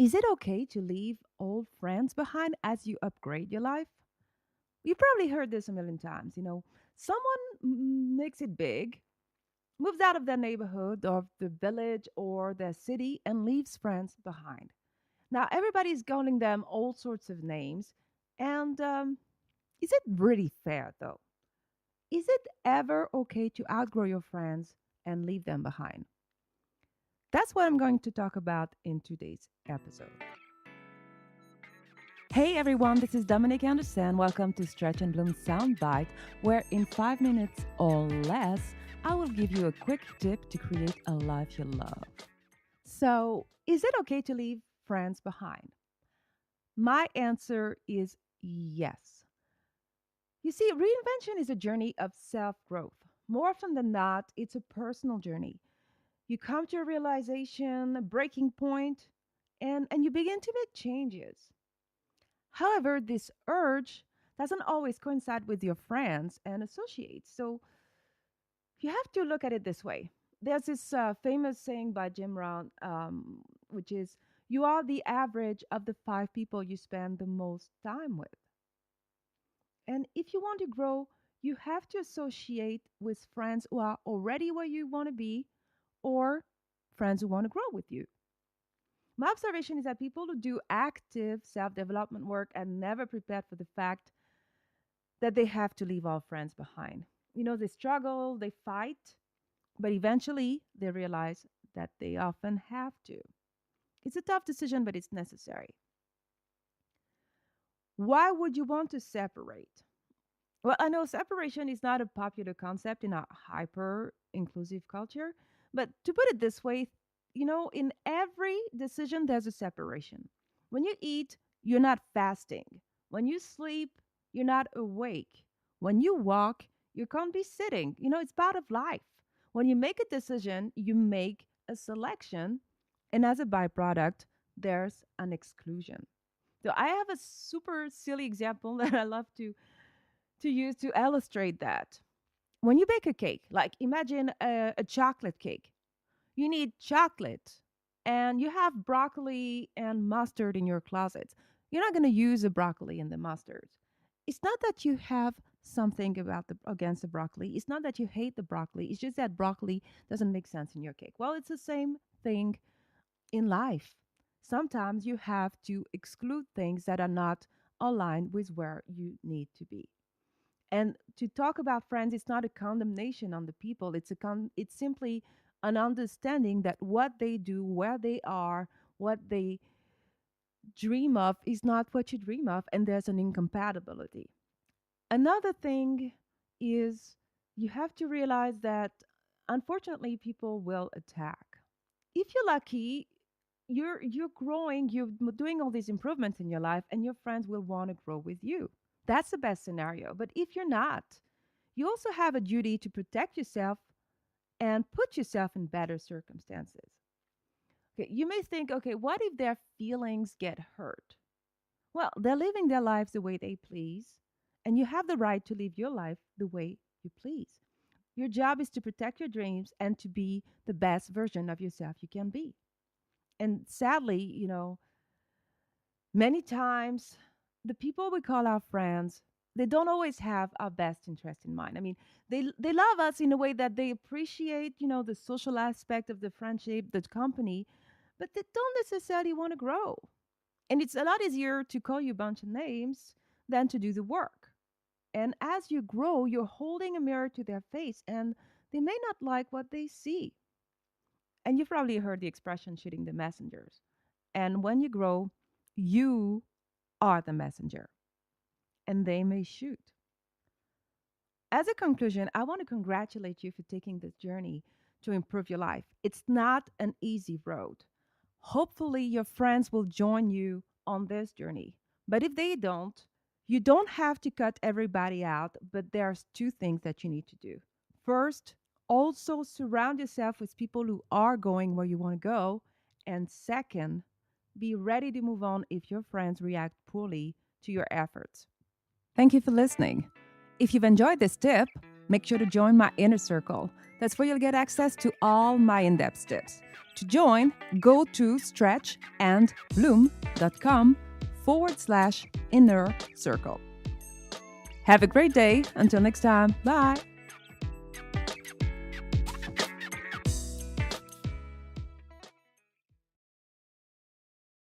Is it okay to leave old friends behind as you upgrade your life? You probably heard this a million times. Someone makes it big, moves out of their neighborhood or the village or their city and leaves friends behind. Now, everybody's calling them all sorts of names. And is it really fair, though? Is it ever okay to outgrow your friends and leave them behind? That's what I'm going to talk about in today's episode. Hey everyone, this is Dominic Anderson. Welcome to Stretch and Bloom Soundbite, where in 5 minutes or less, I will give you a quick tip to create a life you love. So, is it okay to leave friends behind? My answer is yes. You see, reinvention is a journey of self growth. More often than not, it's a personal journey. You come to a realization, a breaking point, and you begin to make changes. However, this urge doesn't always coincide with your friends and associates. So you have to look at it this way. There's this famous saying by Jim Rohn, which is, you are the average of the five people you spend the most time with. And if you want to grow, you have to associate with friends who are already where you want to be or friends who want to grow with you. My observation is that people who do active self development work are never prepared for the fact that they have to leave all friends behind. They struggle, they fight, but eventually they realize that they often have to. It's a tough decision, but it's necessary. Why would you want to separate? Well, I know separation is not a popular concept in a hyper inclusive culture, but to put it this way, in every decision, there's a separation. When you eat, you're not fasting. When you sleep, you're not awake. When you walk, you can't be sitting. It's part of life. When you make a decision, you make a selection, and as a byproduct, there's an exclusion. So I have a super silly example that I love to use to illustrate that. When you bake a cake, like imagine a chocolate cake, you need chocolate and you have broccoli and mustard in your closet. You're not going to use the broccoli and the mustard. It's not that you have something against the broccoli. It's not that you hate the broccoli. It's just that broccoli doesn't make sense in your cake. Well, it's the same thing in life. Sometimes you have to exclude things that are not aligned with where you need to be. And to talk about friends, it's not a condemnation on the people. It's simply an understanding that what they do, where they are, what they dream of is not what you dream of, and there's an incompatibility. Another thing is you have to realize that unfortunately people will attack. If you're lucky, you're growing, doing all these improvements in your life, and your friends will want to grow with you. That's the best scenario. But if you're not, you also have a duty to protect yourself and put yourself in better circumstances. Okay, you may think, okay, what if their feelings get hurt? Well, they're living their lives the way they please, and you have the right to live your life the way you please. Your job is to protect your dreams and to be the best version of yourself you can be. And sadly, many times the people we call our friends, they don't always have our best interest in mind. I mean, they love us in a way that they appreciate, the social aspect of the friendship, the company, but they don't necessarily want to grow. And it's a lot easier to call you a bunch of names than to do the work. And as you grow, you're holding a mirror to their face and they may not like what they see. And you've probably heard the expression shooting the messengers. And when you grow, you are the messenger and they may shoot. As a conclusion, I want to congratulate you for taking this journey to improve your life. It's not an easy road. Hopefully, your friends will join you on this journey. But if they don't, you don't have to cut everybody out, but there's two things that you need to do. First, also surround yourself with people who are going where you want to go. And second, be ready to move on if your friends react poorly to your efforts. Thank you for listening. If you've enjoyed this tip, make sure to join my inner circle. That's where you'll get access to all my in-depth tips. To join, go to stretchbloom.com/inner circle. Have a great day. Until next time. Bye.